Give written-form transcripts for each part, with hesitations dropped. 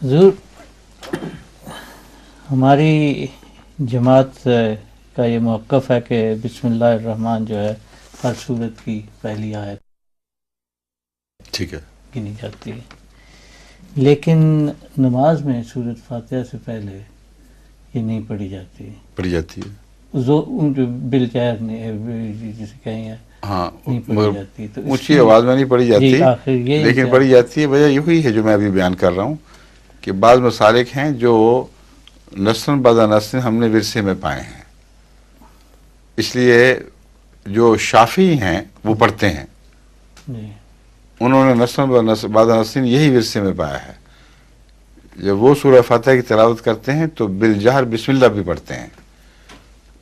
حضور ہماری جماعت کا یہ موقف ہے کہ بسم اللہ الرحمن جو ہے ہر سورت کی پہلی آیت ٹھیک ہے، گنی جاتی ہے، لیکن نماز میں سورت فاتحہ سے پہلے یہ نہیں پڑھی جاتی، پڑھی جاتی ہے. جو بالجہر جسے کہیں گے ہاں، نہیں پڑھی مگر جاتی، تو اس اونچی کی آواز میں نہیں پڑھی جاتی، جی آخر یہ لیکن پڑھی جاتی ہے. وجہ یہی ہے جو میں ابھی بیان کر رہا ہوں کہ بعض مسالک ہیں جو نسل بعد نسل ہم نے ورثے میں پائے ہیں، اس لیے جو شافعی ہیں وہ پڑھتے ہیں، جی انہوں نے نسل بعد نسل یہی ورثے میں پایا ہے. جب وہ سورہ فاتحہ کی تلاوت کرتے ہیں تو بالجہر بسم اللہ بھی پڑھتے ہیں،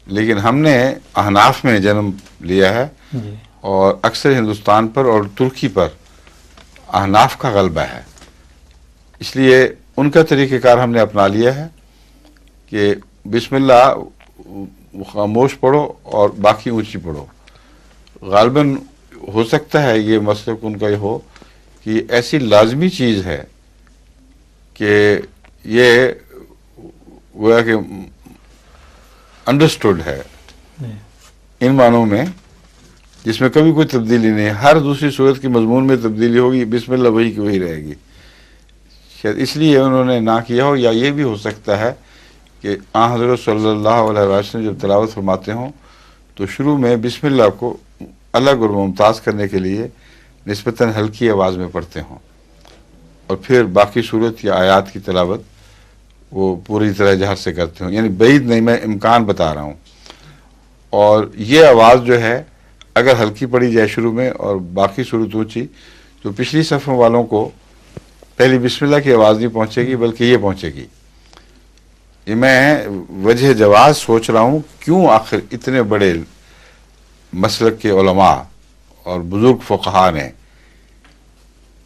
لیکن ہم نے احناف میں جنم لیا ہے جی اور اکثر ہندوستان پر اور ترکی پر احناف کا غلبہ ہے، اس لیے ان کا طریقہ کار ہم نے اپنا لیا ہے کہ بسم اللہ خاموش پڑھو اور باقی اونچی پڑھو. غالباً ہو سکتا ہے یہ مسلک ان کا یہ ہو کہ یہ ایسی لازمی چیز ہے کہ یہ گویا کہ انڈرسٹوڈ ہے جی ان معنوں میں جس میں کبھی کوئی تبدیلی نہیں ہے. ہر دوسری صورت کی مضمون میں تبدیلی ہوگی، بسم اللہ وہی کی وہی رہے گی. شاید اس لیے انہوں نے نہ کیا ہو، یا یہ بھی ہو سکتا ہے کہ آن حضرت صلی اللہ علیہ وسلم جب تلاوت فرماتے ہوں تو شروع میں بسم اللہ کو الگ اور ممتاز کرنے کے لیے نسبتاً ہلکی آواز میں پڑھتے ہوں، اور پھر باقی صورت یا آیات کی تلاوت وہ پوری طرح جہر سے کرتے ہوں. یعنی بعید نہیں، میں امکان بتا رہا ہوں. اور یہ آواز جو ہے اگر ہلکی پڑی جائے شروع میں اور باقی صورت اونچی، تو پچھلی صفوں والوں کو پہلی بسم اللہ کی آواز نہیں پہنچے گی بلکہ یہ پہنچے گی. یہ میں وجہ جواز سوچ رہا ہوں کیوں آخر اتنے بڑے مسلک کے علماء اور بزرگ فقہا نے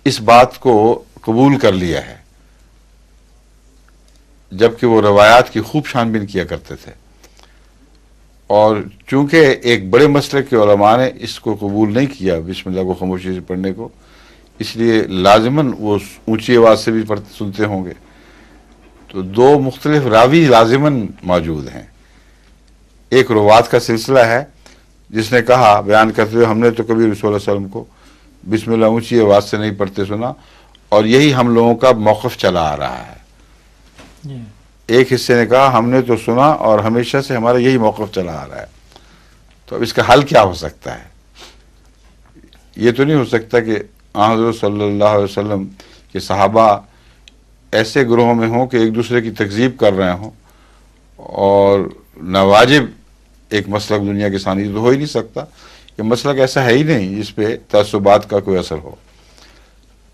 اس بات کو قبول کر لیا ہے، جبکہ وہ روایات کی خوب چھان بین کیا کرتے تھے. اور چونکہ ایک بڑے مسلک کے علماء نے اس کو قبول نہیں کیا بسم اللہ کو خاموشی سے پڑھنے کو، اس لیے لازماً وہ اونچی آواز سے بھی سنتے ہوں گے. تو دو مختلف راوی لازماً موجود ہیں. ایک روات کا سلسلہ ہے جس نے کہا بیان کرتے ہوئے ہم نے تو کبھی رسول اللہ علیہ وسلم کو بسم اللہ اونچی آواز سے نہیں پڑھتے سنا، اور یہی ہم لوگوں کا موقف چلا آ رہا ہے. جی ایک حصے نے کہا ہم نے تو سنا اور ہمیشہ سے ہمارا یہی موقف چلا آ رہا ہے. تو اب اس کا حل کیا ہو سکتا ہے؟ یہ تو نہیں ہو سکتا کہ حضرت صلی اللہ علیہ وسلم کے صحابہ ایسے گروہوں میں ہوں کہ ایک دوسرے کی تکذیب کر رہے ہوں اور ناواجب ایک مسلک دنیا کے سامنے. تو ہو ہی نہیں سکتا، یہ مسلک ایسا ہے ہی نہیں جس پہ تعصبات کا کوئی اثر ہو.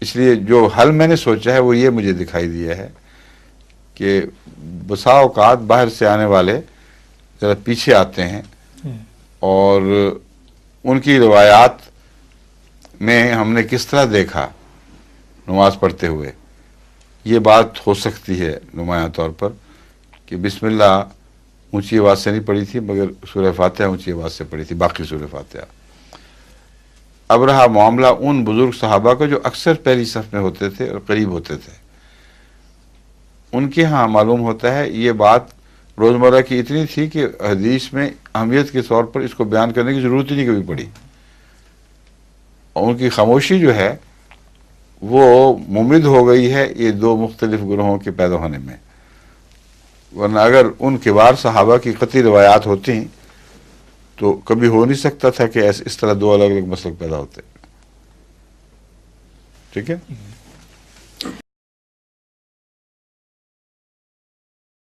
اس لیے جو حل میں نے سوچا ہے وہ یہ مجھے دکھائی دیا ہے کہ بسا اوقات باہر سے آنے والے ذرا پیچھے آتے ہیں اور ان کی روایات میں ہم نے کس طرح دیکھا نماز پڑھتے ہوئے، یہ بات ہو سکتی ہے نمایاں طور پر کہ بسم اللہ اونچی آواز سے نہیں پڑھی تھی مگر سورہ فاتحہ اونچی آواز سے پڑھی تھی، باقی سورہ فاتحہ. اب رہا معاملہ ان بزرگ صحابہ کا جو اکثر پہلی صف میں ہوتے تھے اور قریب ہوتے تھے، ان کے ہاں معلوم ہوتا ہے یہ بات روزمرہ کی اتنی تھی کہ حدیث میں اہمیت کے طور پر اس کو بیان کرنے کی ضرورت ہی نہیں کبھی پڑی، اور ان کی خاموشی جو ہے وہ ممد ہو گئی ہے یہ دو مختلف گروہوں کے پیدا ہونے میں. ورنہ اگر ان کبار صحابہ کی قطعی روایات ہوتی تو کبھی ہو نہیں سکتا تھا کہ اس طرح دو الگ الگ مسلک پیدا ہوتے. ٹھیک ہے.